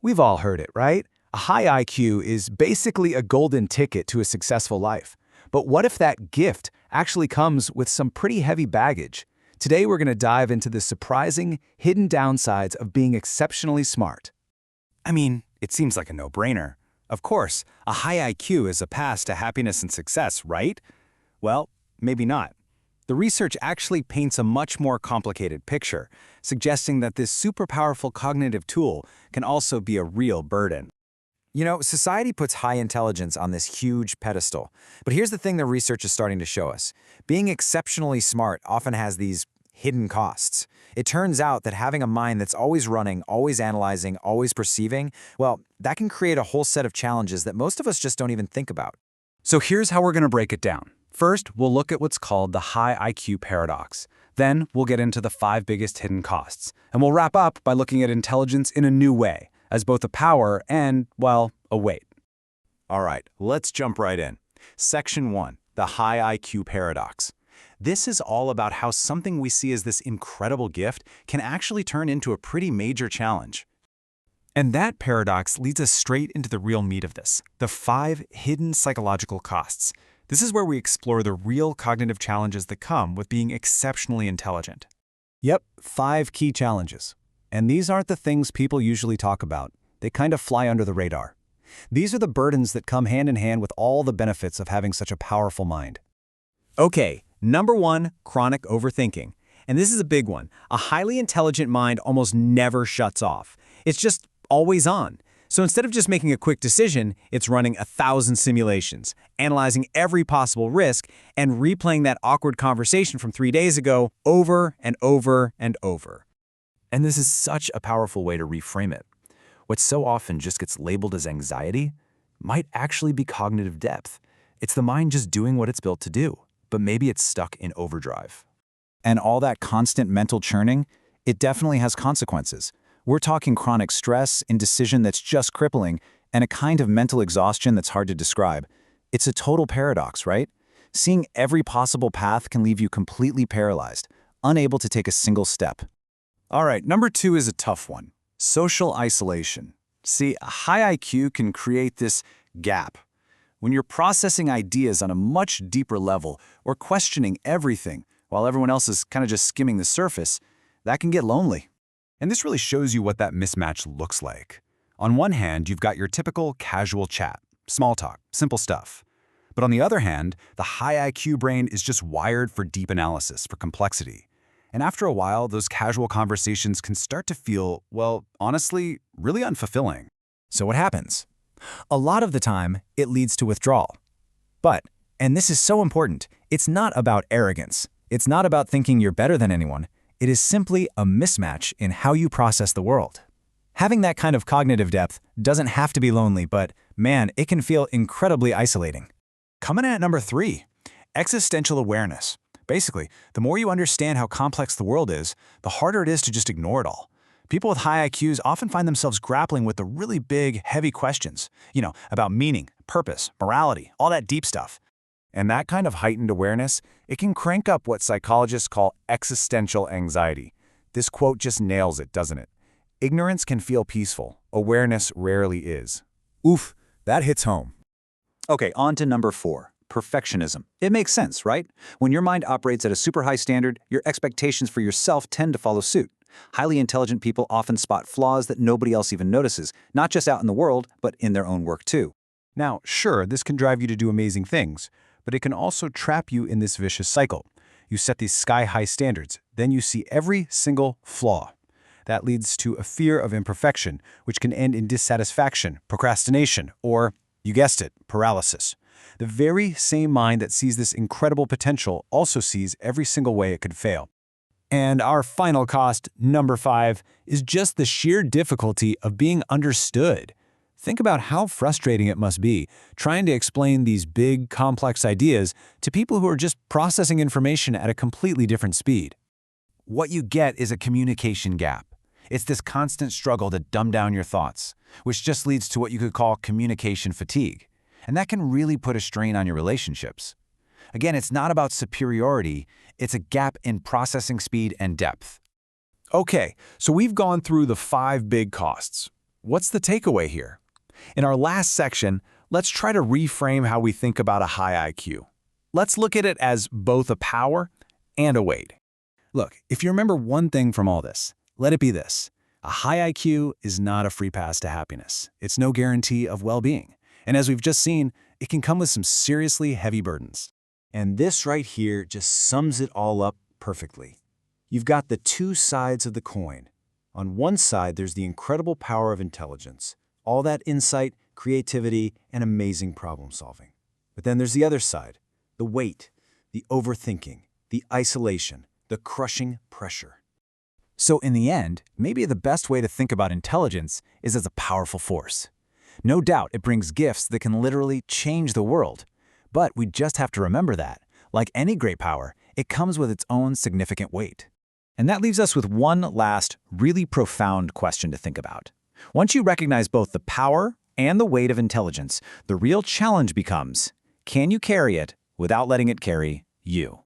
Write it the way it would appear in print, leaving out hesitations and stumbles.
We've all heard it, right? A high IQ is basically a golden ticket to a successful life. But what if that gift actually comes with some pretty heavy baggage? Today we're going to dive into the surprising, hidden downsides of being exceptionally smart. I mean, it seems like a no-brainer. Of course, a high IQ is a path to happiness and success, right? Well, maybe not. The research actually paints a much more complicated picture, suggesting that this super powerful cognitive tool can also be a real burden. You know, society puts high intelligence on this huge pedestal. But here's the thing the research is starting to show us. Being exceptionally smart often has these hidden costs. It turns out that having a mind that's always running, always analyzing, always perceiving, well, that can create a whole set of challenges that most of us just don't even think about. So here's how we're going to break it down. First, we'll look at what's called the high IQ paradox. Then, we'll get into the 5 biggest hidden costs. And we'll wrap up by looking at intelligence in a new way, as both a power and, well, a weight. All right, let's jump right in. Section 1, the high IQ paradox. This is all about how something we see as this incredible gift can actually turn into a pretty major challenge. And that paradox leads us straight into the real meat of this, the 5 hidden psychological costs. This is where we explore the real cognitive challenges that come with being exceptionally intelligent. Yep, 5 key challenges. And these aren't the things people usually talk about. They kind of fly under the radar. These are the burdens that come hand in hand with all the benefits of having such a powerful mind. Okay, number 1, chronic overthinking. And this is a big one. A highly intelligent mind almost never shuts off. It's just always on. So instead of just making a quick decision, it's running 1,000 simulations, analyzing every possible risk, and replaying that awkward conversation from 3 days ago over and over and over. And this is such a powerful way to reframe it. What so often just gets labeled as anxiety might actually be cognitive depth. It's the mind just doing what it's built to do, but maybe it's stuck in overdrive. And all that constant mental churning, it definitely has consequences. We're talking chronic stress, indecision that's just crippling, and a kind of mental exhaustion that's hard to describe. It's a total paradox, right? Seeing every possible path can leave you completely paralyzed, unable to take a single step. All right, number 2 is a tough one. Social isolation. See, a high IQ can create this gap. When you're processing ideas on a much deeper level or questioning everything while everyone else is kind of just skimming the surface, that can get lonely. And this really shows you what that mismatch looks like. On one hand, you've got your typical casual chat, small talk, simple stuff. But on the other hand, the high IQ brain is just wired for deep analysis, for complexity. And after a while, those casual conversations can start to feel, well, honestly, really unfulfilling. So what happens? A lot of the time, it leads to withdrawal. But, and this is so important, it's not about arrogance. It's not about thinking you're better than anyone. It is simply a mismatch in how you process the world. Having that kind of cognitive depth doesn't have to be lonely, but man, it can feel incredibly isolating. Coming in at number 3, existential awareness. Basically, the more you understand how complex the world is, the harder it is to just ignore it all. People with high IQs often find themselves grappling with the really big, heavy questions, about meaning, purpose, morality, all that deep stuff. And that kind of heightened awareness, it can crank up what psychologists call existential anxiety. This quote just nails it, doesn't it? Ignorance can feel peaceful. Awareness rarely is. Oof, that hits home. Okay, on to number 4, perfectionism. It makes sense, right? When your mind operates at a super high standard, your expectations for yourself tend to follow suit. Highly intelligent people often spot flaws that nobody else even notices, not just out in the world, but in their own work too. Now, sure, this can drive you to do amazing things, but it can also trap you in this vicious cycle. You set these sky-high standards, then you see every single flaw. That leads to a fear of imperfection, which can end in dissatisfaction, procrastination, or, you guessed it, paralysis. The very same mind that sees this incredible potential also sees every single way it could fail. And our final cost, number 5, is just the sheer difficulty of being understood. Think about how frustrating it must be trying to explain these big, complex ideas to people who are just processing information at a completely different speed. What you get is a communication gap. It's this constant struggle to dumb down your thoughts, which just leads to what you could call communication fatigue. And that can really put a strain on your relationships. Again, it's not about superiority, it's a gap in processing speed and depth. Okay, so we've gone through the 5 big costs. What's the takeaway here? In our last section, let's try to reframe how we think about a high IQ. Let's look at it as both a power and a weight. Look, if you remember one thing from all this, let it be this. A high IQ is not a free pass to happiness. It's no guarantee of well-being. And as we've just seen, it can come with some seriously heavy burdens. And this right here just sums it all up perfectly. You've got the two sides of the coin. On one side, there's the incredible power of intelligence, all that insight, creativity, and amazing problem solving. But then there's the other side, the weight, the overthinking, the isolation, the crushing pressure. So in the end, maybe the best way to think about intelligence is as a powerful force. No doubt it brings gifts that can literally change the world. But we just have to remember that, like any great power, it comes with its own significant weight. And that leaves us with one last, really profound question to think about. Once you recognize both the power and the weight of intelligence, the real challenge becomes, can you carry it without letting it carry you?